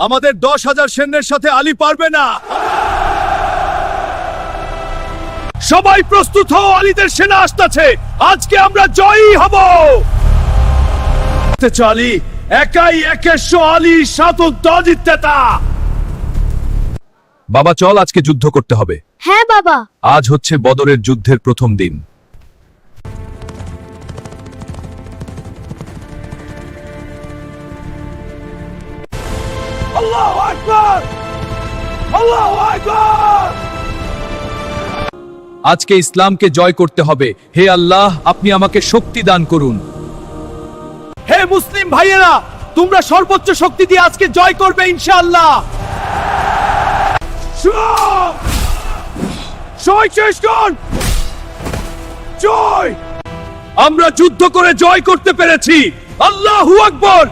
আমাদের 10,000 সৈন্যের সাথে আলী পারবে না। সবাই প্রস্তুত হও, আলীদের সেনা আসতেছে। আজকে আমরা জয়ী হব। আলী একাই 100 আলী সাতক জিততেতা। বাবা চল, আজকে যুদ্ধ করতে হবে। হ্যাঁ বাবা। আজ হচ্ছে বদরের যুদ্ধের প্রথম দিন। আল্লাহু আকবার, আল্লাহু আকবার। আজকে ইসলামকে জয় করতে হবে। হে আল্লাহ, আপনি আমাকে শক্তি দান করুন। হে মুসলিম ভাইয়েরা, তোমরা সর্বোচ্চ শক্তি দিয়ে আজকে জয় করবে ইনশাআল্লাহ। জয়! আমরা যুদ্ধ করে জয় করতে পেরেছি। আল্লাহু আকবার।